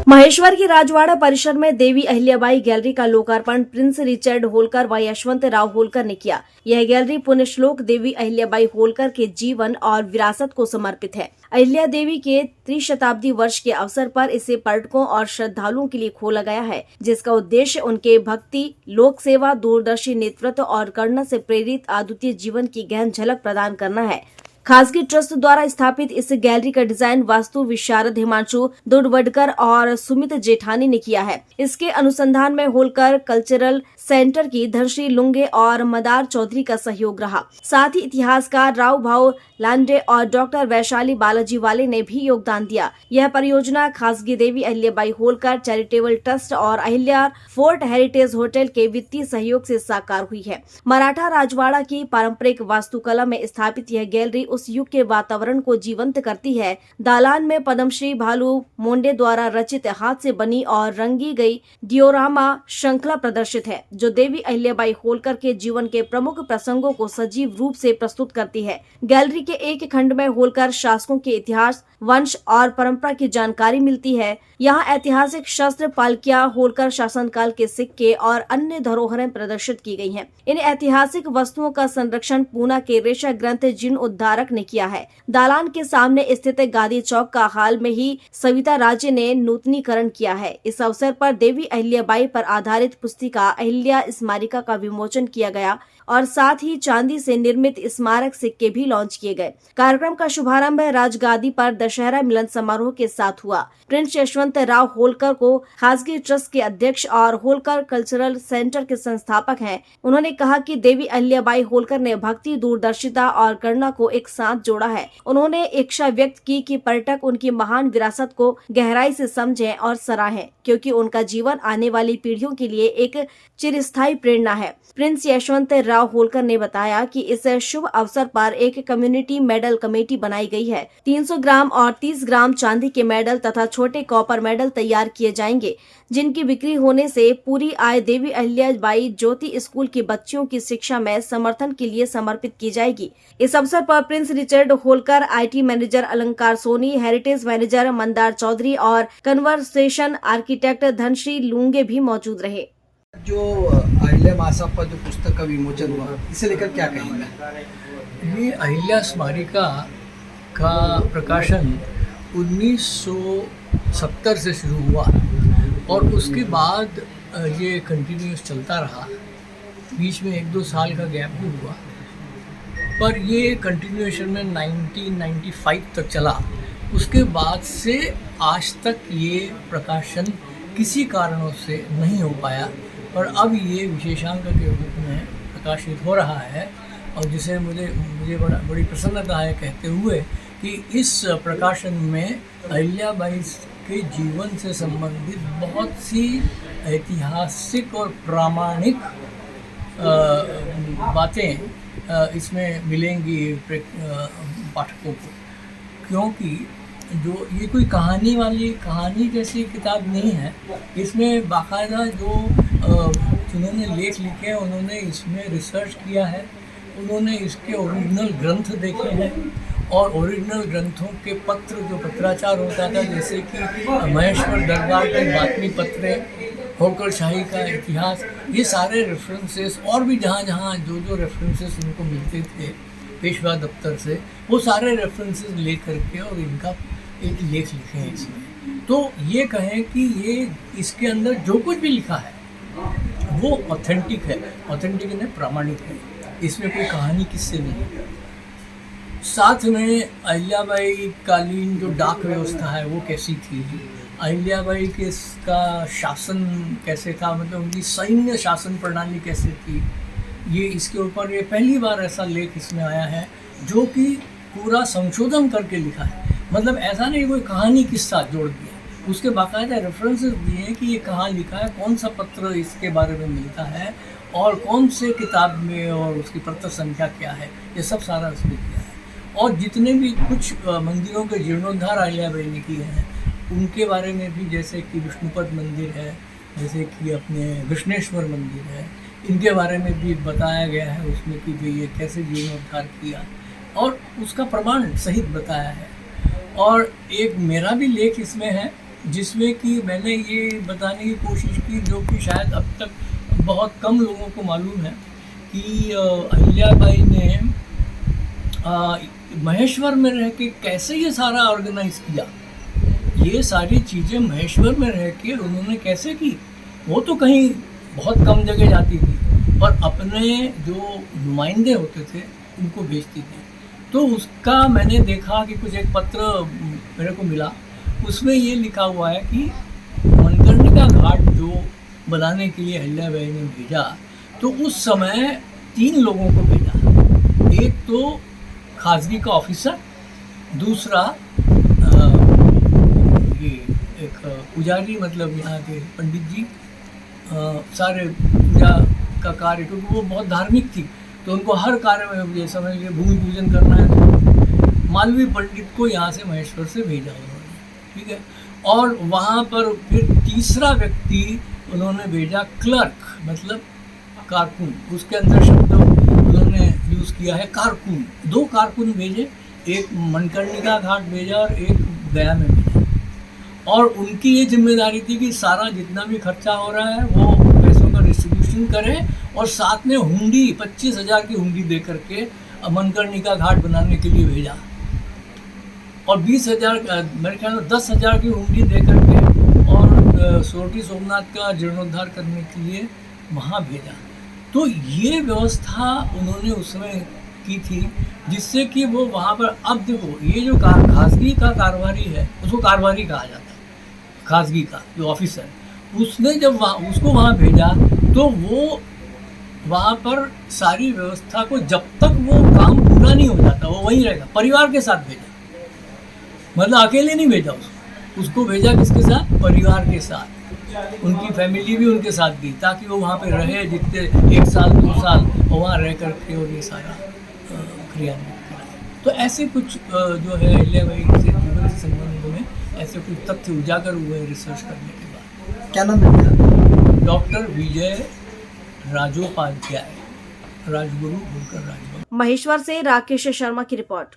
महेश्वर की राजवाड़ा परिसर में देवी अहिल्याबाई गैलरी का लोकार्पण प्रिंस रिचर्ड होलकर व यशवंत राव होलकर ने किया। यह गैलरी पुण्यश्लोक देवी अहिल्याबाई होलकर के जीवन और विरासत को समर्पित है। अहिल्या देवी के त्रिशताब्दी वर्ष के अवसर पर इसे पर्यटकों और श्रद्धालुओं के लिए खोला गया है, जिसका उद्देश्य उनके भक्ति, लोक सेवा, दूरदर्शी नेतृत्व और करुणा से प्रेरित अद्वितीय जीवन की गहन झलक प्रदान करना है। खासगी ट्रस्ट द्वारा स्थापित इस गैलरी का डिजाइन वास्तु विशारद हिमांशु दुर्वडकर और सुमित जेठानी ने किया है। इसके अनुसंधान में होलकर कल्चरल सेंटर की धनश्री लुंगे और मदार चौधरी का सहयोग रहा। साथ ही इतिहासकार राव भाव लांडे और डॉक्टर वैशाली बालाजी वाले ने भी योगदान दिया। यह परियोजना खासगी देवी अहिल्याबाई होलकर चैरिटेबल ट्रस्ट और अहिल्या फोर्ट हेरिटेज होटल के वित्तीय सहयोग से साकार हुई है। मराठा राजवाड़ा की पारंपरिक वास्तुकला में स्थापित यह गैलरी उस युग के वातावरण को जीवंत करती है। दालान में पद्मश्री भालू मोंडे द्वारा रचित हाथ से बनी और रंगी गई डियोरामा श्रृंखला प्रदर्शित है, जो देवी अहिल्याबाई होलकर के जीवन के प्रमुख प्रसंगों को सजीव रूप से प्रस्तुत करती है। गैलरी के एक खंड में होलकर शासकों के इतिहास, वंश और परंपरा की जानकारी मिलती है। यहाँ ऐतिहासिक शस्त्र, पालकियां, होलकर शासनकाल के सिक्के और अन्य धरोहरें प्रदर्शित की गई हैं। इन ऐतिहासिक वस्तुओं का संरक्षण पूना के रेशा ग्रंथ जीर्णोद्धारक ने किया है। दालान के सामने स्थित गांधी चौक का हाल में ही सविता राजे ने नूतनीकरण किया है। इस अवसर पर देवी अहिल्याबाई पर आधारित पुस्तिका अहिल्या स्मारिका का विमोचन किया गया और साथ ही चांदी से निर्मित स्मारक सिक्के भी लॉन्च किए गए। कार्यक्रम का शुभारंभ राजगादी पर दशहरा मिलन समारोह के साथ हुआ। प्रिंस यशवंत राव होलकर को खासगी ट्रस्ट के अध्यक्ष और होलकर कल्चरल सेंटर के संस्थापक हैं। उन्होंने कहा कि देवी अहिल्याबाई होलकर ने भक्ति, दूरदर्शिता और करुणा को एक साथ जोड़ा है। उन्होंने इच्छा व्यक्त की कि पर्यटक उनकी महान विरासत को गहराई से समझें और सराहें, क्योंकि उनका जीवन आने वाली पीढ़ियों के लिए एक चिरस्थायी प्रेरणा है। प्रिंस यशवंत राव होलकर ने बताया कि इस शुभ अवसर पर एक कम्युनिटी मेडल कमेटी बनाई गई है। 300 ग्राम और 30 ग्राम चांदी के मेडल तथा छोटे कॉपर मेडल तैयार किए जाएंगे, जिनकी बिक्री होने से पूरी आय देवी अहिल्याबाई ज्योति स्कूल की बच्चियों की शिक्षा में समर्थन के लिए समर्पित की जाएगी। इस अवसर पर Prince Richard Holkar, IT manager अलंकार सोनी, हेरिटेज मैनेजर मंदार चौधरी और कन्वर्सेशन आर्किटेक्ट धनश्री लुंगे भी मौजूद रहे। जो अहिल्या महासाप्पा जो पुस्तक का विमोचन हुआ, इसे लेकर क्या कहेंगे? ये अहिल्या स्मारिका का प्रकाशन 1970 से शुरू हुआ और उसके बाद ये कंटिन्यूस चलता रहा। बीच में 1-2 साल का गैप भी हुआ, पर ये कंटिन्यूएशन में 1995 तक चला। उसके बाद से आज तक ये प्रकाशन किसी कारणों से नहीं हो पाया, पर अब ये विशेषांक के रूप में प्रकाशित हो रहा है और जिसे मुझे बड़ी प्रसन्नता है कहते हुए कि इस प्रकाशन में अहिल्याबाई के जीवन से संबंधित बहुत सी ऐतिहासिक और प्रामाणिक बातें इसमें मिलेंगी पाठकों को, क्योंकि जो ये कोई कहानी जैसी किताब नहीं है। इसमें बाकायदा जो जिन्होंने लेख लिखे हैं उन्होंने इसमें रिसर्च किया है, उन्होंने इसके ओरिजिनल ग्रंथ देखे हैं और ओरिजिनल ग्रंथों के पत्र, जो पत्राचार होता था, जैसे कि महेश्वर दरबार के बातमी पत्र, होलकर शाही का इतिहास, ये सारे रेफरेंसेस और भी जहाँ जो रेफरेंसेस उनको मिलते थे पेशवा दफ्तर से, वो सारे रेफरेंसेस ले करके और इनका एक लेख लिखे हैं इसमें। तो ये कहें कि ये इसके अंदर जो कुछ भी लिखा है वो ऑथेंटिक है, ऑथेंटिक यानी प्रामाणिक है। इसमें कोई कहानी किससे नहीं है। साथ में अहिल्याबाई कालीन जो डाक व्यवस्था है वो कैसी थी, अहिल्याबाई के का शासन कैसे था, मतलब उनकी सैन्य शासन प्रणाली कैसे थी, ये इसके ऊपर ये पहली बार ऐसा लेख इसमें आया है जो कि पूरा संशोधन करके लिखा है। मतलब ऐसा नहीं कोई कहानी किस्सा जोड़ दिया, उसके बाकायदा रेफरेंसेस दिए हैं कि ये कहाँ लिखा है, कौन सा पत्र इसके बारे में मिलता है और कौन से किताब में और उसकी पत्र संख्या क्या है, ये सब सारा उसमें किया है। और जितने भी कुछ मंदिरों के जीर्णोद्धार अहिल्याबाई ने किए हैं उनके बारे में भी, जैसे कि विष्णुपद मंदिर है, जैसे कि अपने कृष्णेश्वर मंदिर है, इनके बारे में भी बताया गया है उसमें कि जो ये कैसे जीर्णोद्धार किया और उसका प्रमाण सहित बताया है। और एक मेरा भी लेख इसमें है जिसमें कि मैंने ये बताने की कोशिश की, जो कि शायद अब तक बहुत कम लोगों को मालूम है, कि अहिल्याबाई ने महेश्वर में रह के कैसे ये सारा ऑर्गेनाइज किया। ये सारी चीज़ें महेश्वर में रह के उन्होंने कैसे की। वो तो कहीं बहुत कम जगह जाती थी और अपने जो नुमाइंदे होते थे उनको भेजती थी। तो उसका मैंने देखा कि कुछ एक पत्र मेरे को मिला, उसमें ये लिखा हुआ है कि मनकर्णिका घाट जो बनाने के लिए अहिल्याबाई ने भेजा, तो उस समय 3 लोगों को भेजा। एक तो खाजगी का ऑफिसर, दूसरा ये एक पुजारी, मतलब यहाँ के पंडित जी, सारे पूजा का कार्य, क्योंकि वो बहुत धार्मिक थी तो उनको हर कार्य में, ये समझ लीजिए भूमि पूजन करना है, तो मालवी पंडित को यहाँ से महेश्वर से भेजा उन्होंने, ठीक है। और वहाँ पर फिर तीसरा व्यक्ति उन्होंने भेजा, क्लर्क, मतलब कारकुन, उसके अंदर शब्द उन्होंने यूज़ किया है कारकुन। 2 कारकुन भेजे, एक मनकर्णिका घाट भेजा और एक गया में भेजा। और उनकी ये जिम्मेदारी थी कि सारा जितना भी खर्चा हो रहा है वो पैसों का डिस्ट्रीब्यूशन करें, और साथ में हुंडी 25,000 की हुंडी दे करके मनकर्णिका घाट बनाने के लिए भेजा, और 20,000, मेरे ख्याल में 10,000 की हुंडी दे करके और सोरठी सोमनाथ का जीर्णोद्धार करने के लिए वहाँ भेजा। तो ये व्यवस्था उन्होंने उस समय की थी, जिससे कि वो वहाँ पर, अब देखो ये जो खासगी का कारोबारी है, उसको कारोबारी कहा जाता है, खासगी का जो ऑफिसर, उसने जब उसको वहाँ भेजा तो वो वहाँ पर सारी व्यवस्था को, जब तक वो काम पूरा नहीं हो जाता वो वहीं रहेगा, परिवार के साथ भेजा, मतलब अकेले नहीं भेजा उसको भेजा किसके साथ, परिवार के साथ, उनकी फैमिली भी उनके साथ गई, ताकि वो वहाँ पे रहे जितने 1 साल 2 साल, और वहाँ रह करके और ये सारा क्रियान्वित करा। तो ऐसे कुछ जो है अहिल्याबाई से जीवन से संबंध में ऐसे कुछ तथ्य उजागर हुए रिसर्च करने के बाद। क्या नाम है? डॉक्टर विजय राजोपाध्याय, राजगुरु होलकर राजभवन। महेश्वर से राकेश शर्मा की रिपोर्ट।